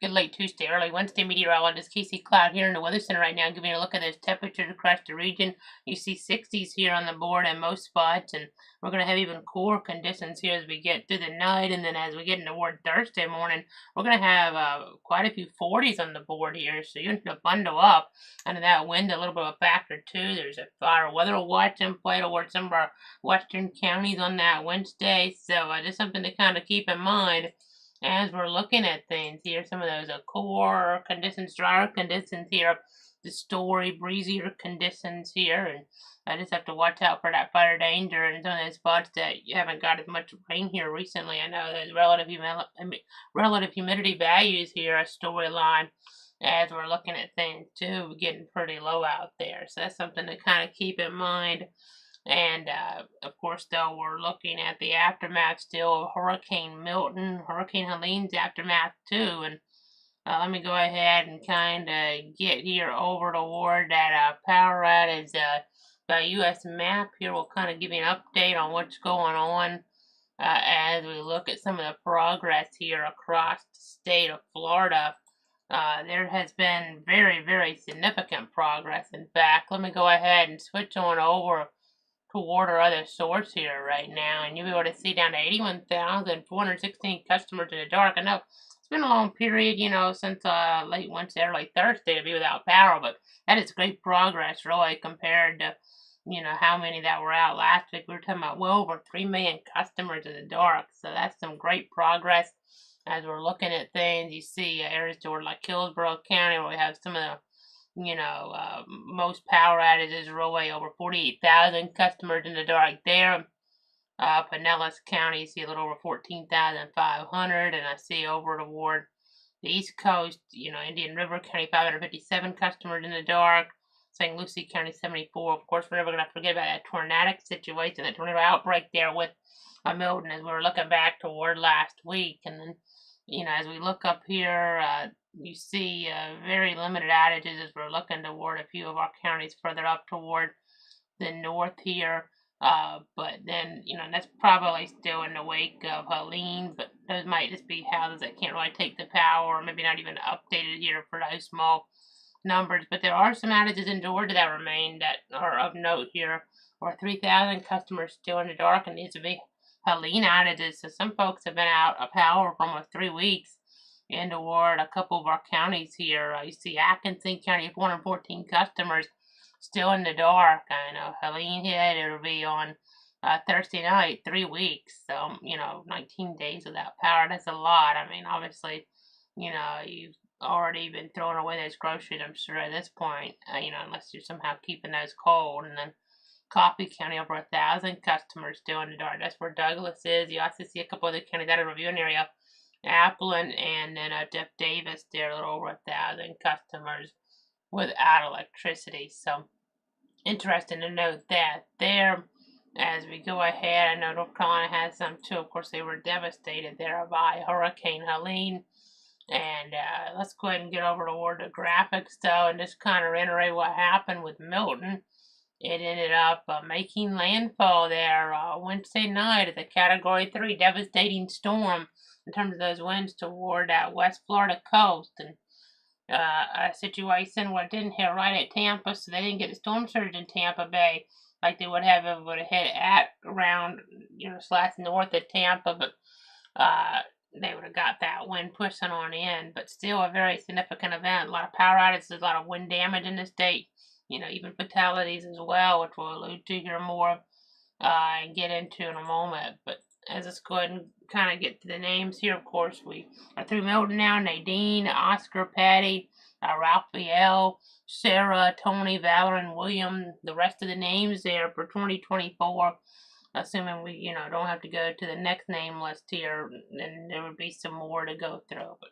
Good late Tuesday, early Wednesday meteorologist Casey Cloud here in the Weather Center right now, giving you a look at those temperatures across the region. You see 60s here on the board in most spots, and we're going to have even cooler conditions here as we get through the night, and then as we get into toward Thursday morning, we're going to have quite a few 40s on the board here, so you're going to bundle up. And that wind, a little bit of a factor too. There's a fire weather watch in play towards some of our western counties on that Wednesday, so just something to kind of keep in mind as we're looking at things here. Some of those core conditions, drier conditions here, the story, breezier conditions here, and I just have to watch out for that fire danger and some of those spots that you haven't got as much rain here recently. I know there's relative humidity values here, a storyline as we're looking at things too, getting pretty low out there. So that's something to kind of keep in mind. And of course, though, we're looking at the aftermath still of Hurricane Milton, Hurricane Helene's aftermath too. And let me go ahead and kind of get here over toward that power outage U.S. map here. We'll kind of give you an update on what's going on as we look at some of the progress here across the state of Florida. There has been very, very significant progress. In fact, let me go ahead and switch on over toward our other source here right now, and you'll be able to see down to 81,416 customers in the dark. I know it's been a long period, since late Wednesday or late Thursday to be without power, but that is great progress, really, compared to, how many that were out last week. We were talking about well over 3 million customers in the dark, so that's some great progress. As we're looking at things, you see areas toward like Hillsborough County where we have some of the most power outages are away over 48,000 customers in the dark there. Pinellas County, see a little over 14,500, and I see over toward the East Coast, Indian River County, 557 customers in the dark. St. Lucie County, 74. Of course, we're never going to forget about that tornadic situation, that tornado outbreak there with Milton, as we were looking back toward last week. And then, as we look up here, you see very limited outages as we're looking toward a few of our counties further up toward the north here. But then, that's probably still in the wake of Helene, but those might just be houses that can't really take the power, or maybe not even updated here for those small numbers. But there are some outages in Georgia that remain that are of note here, or 3,000 customers still in the dark, and these would be Helene outages. So some folks have been out of power for almost 3 weeks in toward a couple of our counties here. You see Atkinson County, 414 customers still in the dark. I know Helene hit, it'll be on Thursday night, 3 weeks. So, 19 days without power, that's a lot. I mean, obviously, you've already been throwing away those groceries, I'm sure, at this point, unless you're somehow keeping those cold. And then Coffee County, over 1,000 customers still in the dark. That's where Douglas is. You also see a couple other counties out of reviewing area, Appleton, and then Jeff Davis there, a little over 1,000 customers without electricity. So interesting to note that there. As we go ahead, I know North Carolina has some too. Of course, they were devastated there by Hurricane Helene. And let's go ahead and get over toward the graphics, though, and just kind of reiterate what happened with Milton. It ended up making landfall there Wednesday night as a Category 3 devastating storm in terms of those winds toward that West Florida coast. And a situation where it didn't hit right at Tampa, so they didn't get the storm surge in Tampa Bay like they would have if it would have hit at around, slash north of Tampa, but they would have got that wind pushing on in. But still a very significant event. A lot of power outages, a lot of wind damage in the state, even fatalities as well, which we'll allude to here more and get into in a moment. But let's go ahead and kind of get to the names here. Of course, we are through Milton now. Nadine, Oscar, Patty, Raphael, Sarah, Tony, Valerie, William, the rest of the names there for 2024. Assuming we, don't have to go to the next name list here, and there would be some more to go through. But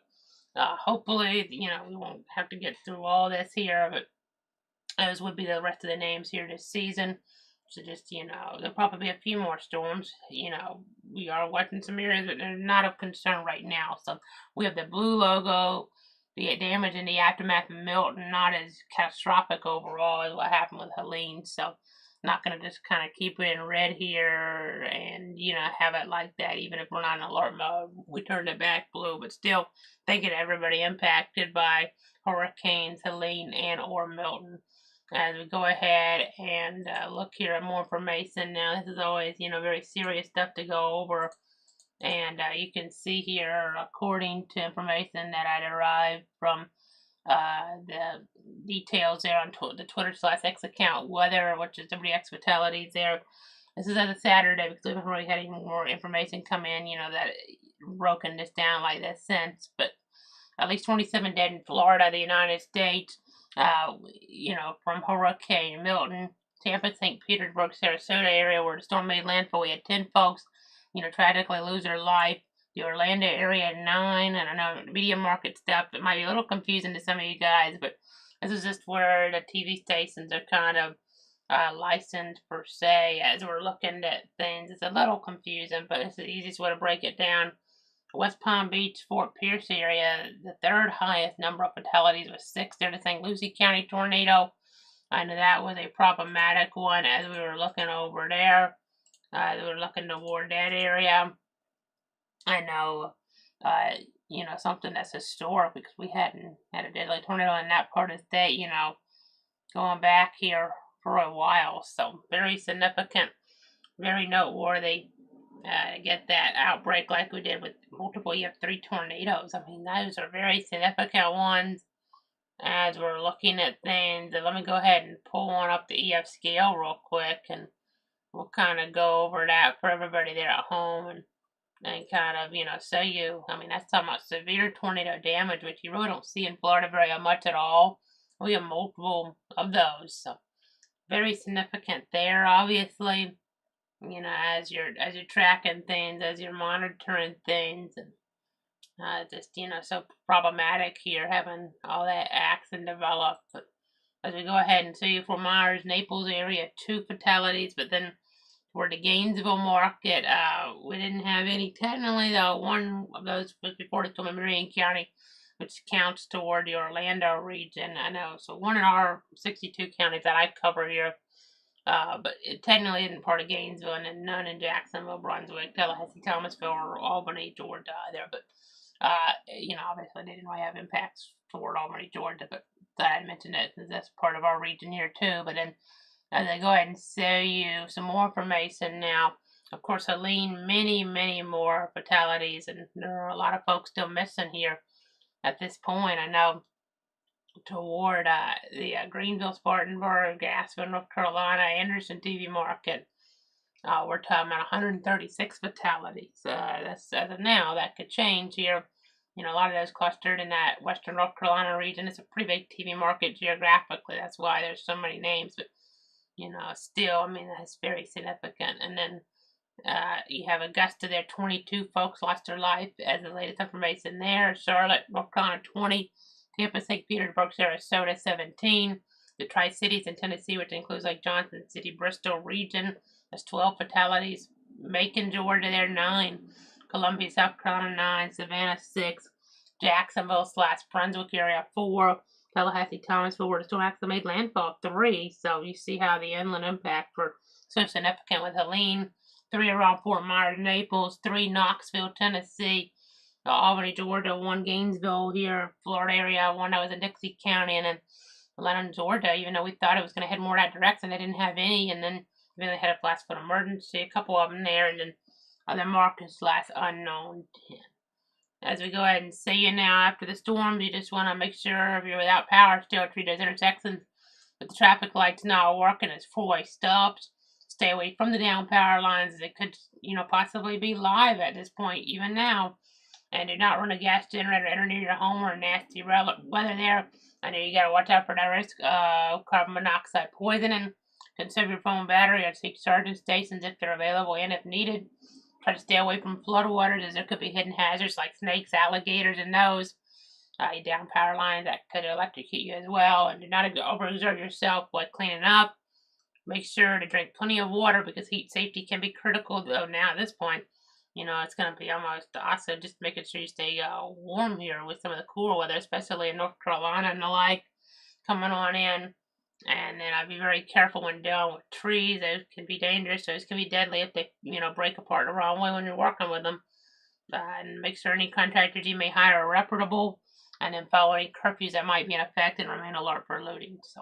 hopefully, we won't have to get through all this here, but those would be the rest of the names here this season. So just, there'll probably be a few more storms. We are watching some areas that are not of concern right now. So we have the blue logo, the damage in the aftermath of Milton, not as catastrophic overall as what happened with Helene. So Not going to just kind of keep it in red here and, have it like that, even if we're not in alert mode. We turned it back blue, but still thinking everybody impacted by hurricanes Helene and or Milton. As we go ahead and look here at more information now, this is always, very serious stuff to go over. And you can see here, according to information that I derived from the details there on the Twitter/X account, weather, which is WX Fatalities there. This is as a Saturday because we haven't really had any more information come in, that broken this down like this since. But at least 27 dead in Florida, the United States, from Hurricane Milton. Tampa, St. Petersburg, Sarasota area where the storm made landfall. We had 10 folks, tragically lose their life. The Orlando area 9, and I know media market stuff, it might be a little confusing to some of you guys, but this is just where the TV stations are kind of licensed per se as we're looking at things. It's a little confusing, but it's the easiest way to break it down. West Palm Beach, Fort Pierce area, the third highest number of fatalities was 6 there. The St. Lucie County tornado. I know that was a problematic one as we were looking over there. We were looking toward that area. I know, something that's historic because we hadn't had a deadly tornado in that part of the state, going back here for a while. So very significant, very noteworthy to get that outbreak like we did with multiple. You have 3 tornadoes. I mean, those are very significant ones as we're looking at things. And let me go ahead and pull one up the EF scale real quick, and we'll kind of go over that for everybody there at home and kind of, that's talking about severe tornado damage, which you really don't see in Florida very much at all. We have multiple of those, so very significant there, obviously, as you're tracking things, as you're monitoring things, and so problematic here, having all that action develop. But as we go ahead and see Fort Myers, Naples area, 2 fatalities, but then for the Gainesville market, we didn't have any. Technically, though, one of those was reported to Marion County, which counts toward the Orlando region. I know. So one in our 62 counties that I cover here, but it technically isn't part of Gainesville, and then none in Jacksonville, Brunswick, Tallahassee, Thomasville, or Albany, Georgia either. But, obviously they didn't really have impacts toward Albany, Georgia, but I mentioned that because that's part of our region here too. But then, as I go ahead and show you some more information now. Of course, Helene, many, many more fatalities, and there are a lot of folks still missing here at this point. I know toward the Greenville, Spartanburg, Aspen, North Carolina, Anderson TV market, we're talking about 136 fatalities. That's as of now. That could change here. A lot of those clustered in that western North Carolina region. It's a pretty big TV market geographically. That's why there's so many names, but still, that's very significant. And then you have Augusta there, 22 folks lost their life as the latest information there. Charlotte, North Carolina, 20. Tampa, St. Petersburg, Sarasota, 17. The Tri-Cities in Tennessee, which includes like Johnson City, Bristol region, that's 12 fatalities. Macon, Georgia, there, 9. Columbia, South Carolina, 9. Savannah, 6. Jacksonville/Brunswick area, 4. Tallahassee, Thomasville, where the storm actually made landfall, 3. So you see how the inland impact were so significant with Helene. 3 around Fort Myers, Naples. 3 Knoxville, Tennessee. Albany, Georgia. 1 Gainesville here, Florida area. 1 that was in Dixie County, and then Atlanta, Georgia. Even though we thought it was going to head more that direction, they didn't have any. And then they had a flash flood emergency, a couple of them there, and then other markers/unknown 10. As we go ahead and see you now after the storm, you just want to make sure if you're without power, still treat those intersections with the traffic lights not working as four-way stops. Stay away from the down power lines. It could, possibly be live at this point, even now. And do not run a gas generator anywhere near your home or nasty weather there. I know you got to watch out for that risk of carbon monoxide poisoning. Conserve your phone battery or seek charging stations if they're available and if needed. Try to stay away from floodwaters as there could be hidden hazards like snakes, alligators, and those. Down power lines that could electrocute you as well. And do not overexert yourself while cleaning up. Make sure to drink plenty of water because heat safety can be critical. Though now at this point, it's going to be almost also just making sure you stay warm here with some of the cooler weather, especially in North Carolina and the like coming on in. And then I'd be very careful when dealing with trees. Those can be dangerous. Those can be deadly if they, break apart the wrong way when you're working with them. And make sure any contractors you may hire are reputable. And then follow any curfews that might be in effect and remain alert for looting. So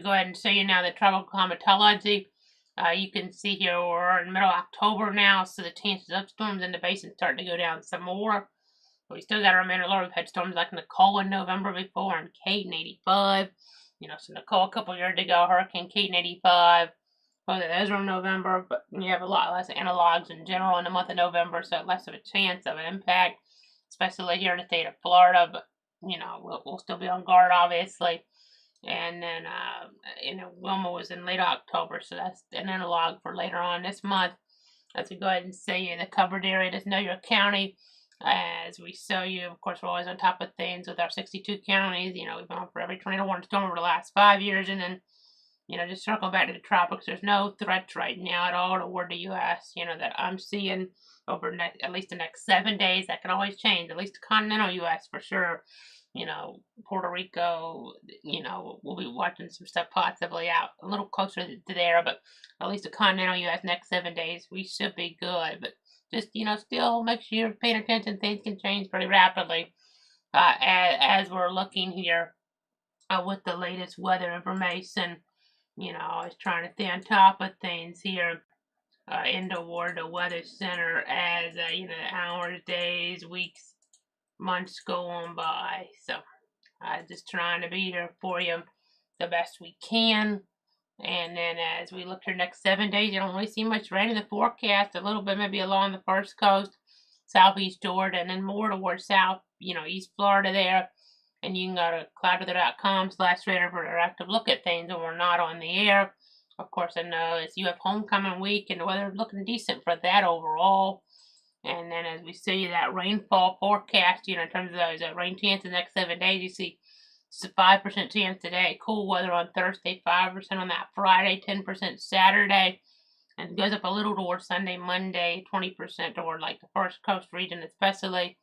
go ahead and show you now the tropical climatology. You can see here we're in middle October now, so the chances of storms in the basin starting to go down some more. But we still got to remain alert. We've had storms like Nicole in November before and Kate in 85. So Nicole a couple years ago, Hurricane Kate in 85. Both of those were in November, but you have a lot less analogs in general in the month of November, so less of a chance of an impact, especially here in the state of Florida. But, we'll still be on guard, obviously. And then, Wilma was in late October, so that's an analog for later on this month. Let's go ahead and see the covered area. Just know your county. As we show you, of course, we're always on top of things with our 62 counties. We've gone for every tornado warning storm over the last 5 years, and then, just circle back to the tropics. There's no threats right now at all toward the U.S., that I'm seeing over at least the next 7 days. That can always change, at least the continental U.S. for sure. Puerto Rico, we'll be watching some stuff possibly out a little closer to there, but at least the continental U.S. next 7 days, we should be good. But just, still make sure you're paying attention. Things can change pretty rapidly as we're looking here with the latest weather information. I was trying to stay on top of things here in toward the Weather Center as, hours, days, weeks, months go on by. So just trying to be here for you the best we can. And then as we look for the next 7 days, you don't really see much rain in the forecast. A little bit maybe along the first coast, southeast Georgia, and then more towards south, East Florida there. And you can go to cloudweather.com/radar for a interactive look at things when we're not on the air. Of course, I know it's you have homecoming week, and the weather's looking decent for that overall. And then as we see that rainfall forecast, in terms of those rain chances the next 7 days, you see it's a 5% chance today. Cool weather on Thursday, 5% on that Friday, 10% Saturday. And it goes up a little towards Sunday, Monday, 20% toward like the first coast region especially.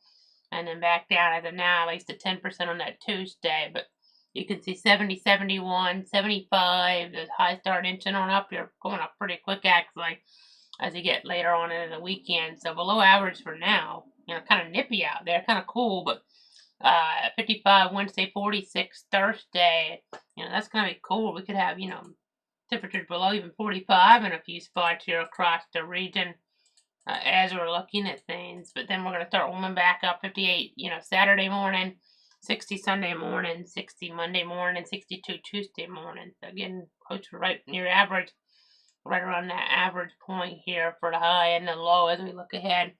And then back down as of now, at least to 10% on that Tuesday. But you can see 70, 71, 75. The highs start inching on up here, going up pretty quick actually as you get later on into the weekend. So below average for now. Kind of nippy out there, kind of cool, but 55 Wednesday, 46 Thursday. That's going to be cool. We could have, temperatures below even 45 in a few spots here across the region as we're looking at things. But then we're going to start warming back up. 58, Saturday morning, 60 Sunday morning, 60 Monday morning, 62 Tuesday morning. So again, close to right near average, right around that average point here for the high and the low as we look ahead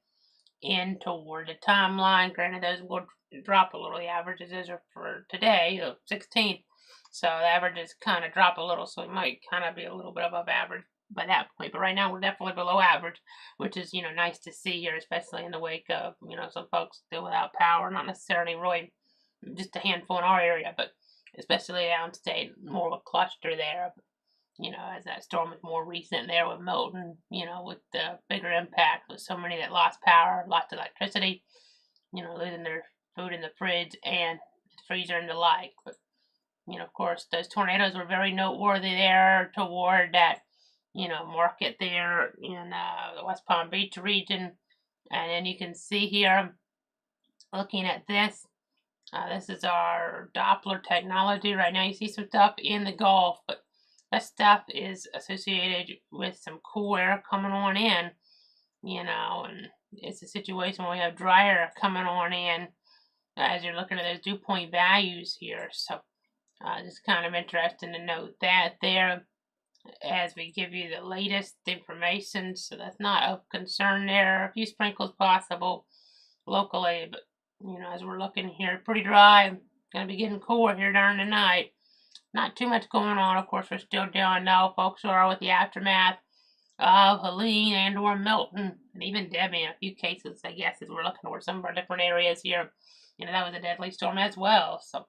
in toward the timeline. Granted, those will drop a little. The averages are for today, the 16th. So the averages kind of drop a little, so it might kind of be a little bit above average by that point. But right now we're definitely below average, which is, nice to see here, especially in the wake of, some folks still without power, not necessarily really just a handful in our area, but especially downstate, more of a cluster there. As that storm is more recent there with Milton, with the bigger impact with so many that lost power, lost electricity, losing their food in the fridge and the freezer and the like. But, of course, those tornadoes were very noteworthy there toward that, market there in the West Palm Beach region. And then you can see here, looking at this, this is our Doppler technology. Right now you see some stuff in the Gulf, but that stuff is associated with some cool air coming on in, and it's a situation where we have dry air coming on in as you're looking at those dew point values here. So just kind of interesting to note that there as we give you the latest information. So that's not of concern there. A few sprinkles possible locally, but, as we're looking here, pretty dry. Going to be getting cooler here during the night. Not too much going on. Of course, we're still dealing now, folks, who are with the aftermath of Helene and or Milton, and even Debbie in a few cases, I guess, as we're looking over some of our different areas here. That was a deadly storm as well. So,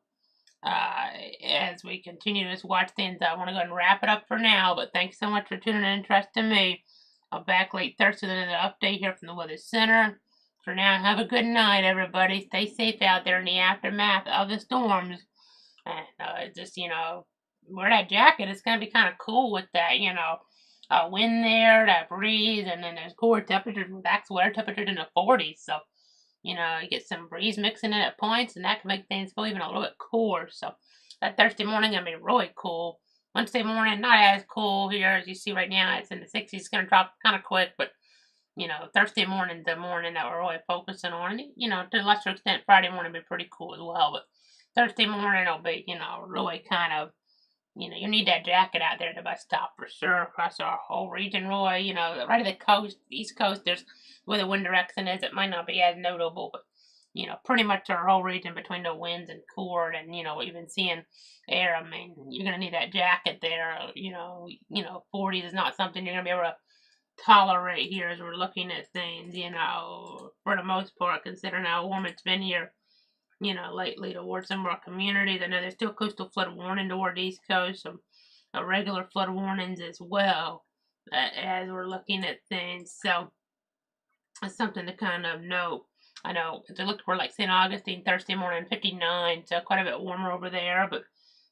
as we continue to just watch things, I want to go and wrap it up for now, but thanks so much for tuning in and trusting me. I'll back late Thursday with an update here from the Weather Center. For now, have a good night, everybody. Stay safe out there in the aftermath of the storms. And just, wear that jacket. It's gonna be kind of cool with that, you know, wind there, that breeze, and then there's cooler temperatures, max weather temperatures in the 40s. So, you know, you get some breeze mixing in at points, and that can make things feel even a little bit cooler. So, that Thursday morning gonna be really cool. Wednesday morning, not as cool here as you see right now. It's in the 60s. It's gonna drop kind of quick, but you know, Thursday morning, the morning that we're really focusing on, and you know, to a lesser extent, Friday morning will be pretty cool as well. But Thursday morning will be, you know, really kind of, you know, you need that jacket out there at the bus stop for sure across our whole region, really. You know, right at the coast, East Coast, there's where the wind direction is. It might not be as notable, but you know, pretty much our whole region between the winds and Cord and you know, even seeing air. I mean, you're gonna need that jacket there. You know, 40s is not something you're gonna be able to tolerate here as we're looking at things. You know, for the most part, considering how warm it's been here, you know, lately towards some of our communities. I know there's still coastal flood warning toward the East Coast, some regular flood warnings as well, as we're looking at things. So it's something to kind of note. I know to look for like St. Augustine Thursday morning 59, so quite a bit warmer over there, but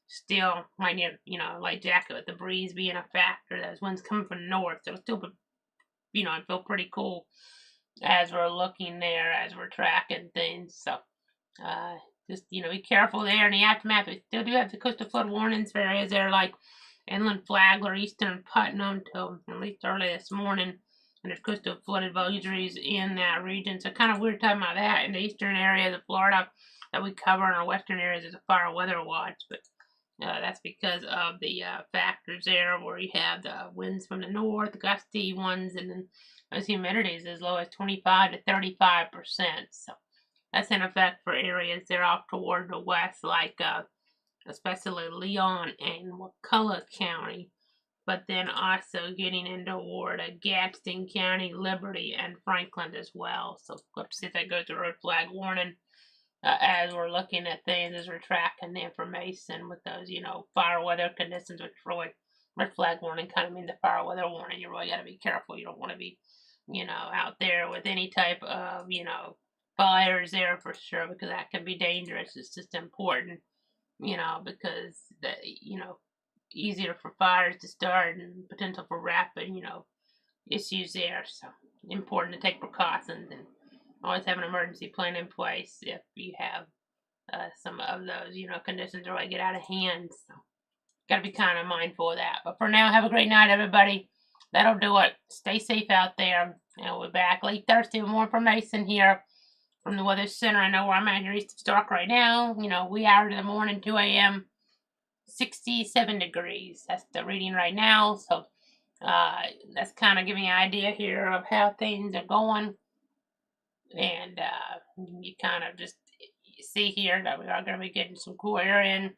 still might need, you know, a light jacket with the breeze being a factor. Those winds coming from the north, so it'll still be, you know, I feel pretty cool as we're looking there, as we're tracking things. So, just, you know, be careful there in the aftermath. We still do have the coastal flood warnings for areas there like inland Flagler, eastern Putnam, till at least early this morning. And there's coastal flood advisories in that region. So, kind of weird talking about that in the eastern areas of Florida that we cover, in our western areas is a fire weather watch. But that's because of the factors there where you have the winds from the north, gusty ones, and then those humidities as low as 25 to 35%. So that's in effect for areas there off toward the west, like especially Leon and McCulloch County, but then also getting into toward Gadsden County, Liberty, and Franklin as well. So we'll have to see if that goes to red flag warning. As we're looking at things, as we're tracking the information with those, you know, fire weather conditions, which really red flag warning kind of means a fire weather warning. You really got to be careful. You don't want to be, you know, out there with any type of, you know, fires there for sure, because that can be dangerous. It's just important, you know, because the, you know, easier for fires to start and potential for rapid, you know, issues there. So important to take precautions and always have an emergency plan in place if you have some of those, you know, conditions really get out of hand. So, got to be kind of mindful of that. But for now, have a great night, everybody. That'll do it. Stay safe out there. And we'll be back late Thursday with more information here from the Weather Center. I know where I'm at here east of Stark right now. You know, wee hours in the morning, 2 a.m., 67 degrees. That's the reading right now. So, that's kind of giving you an idea here of how things are going. And you kind of just see here that we are going to be getting some cool air in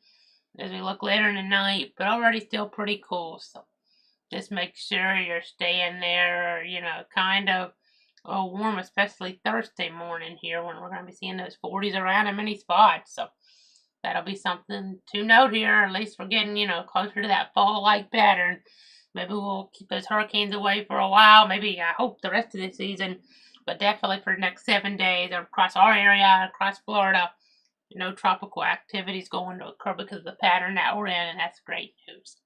as we look later in the night, but already still pretty cool. So just make sure you're staying there, you know, kind of warm, especially Thursday morning here when we're going to be seeing those 40s around in many spots. So that'll be something to note here. At least we're getting, you know, closer to that fall-like pattern. Maybe we'll keep those hurricanes away for a while. Maybe, I hope, the rest of the season. But definitely for the next 7 days across our area, across Florida, no tropical activities going to occur because of the pattern that we're in, and that's great news.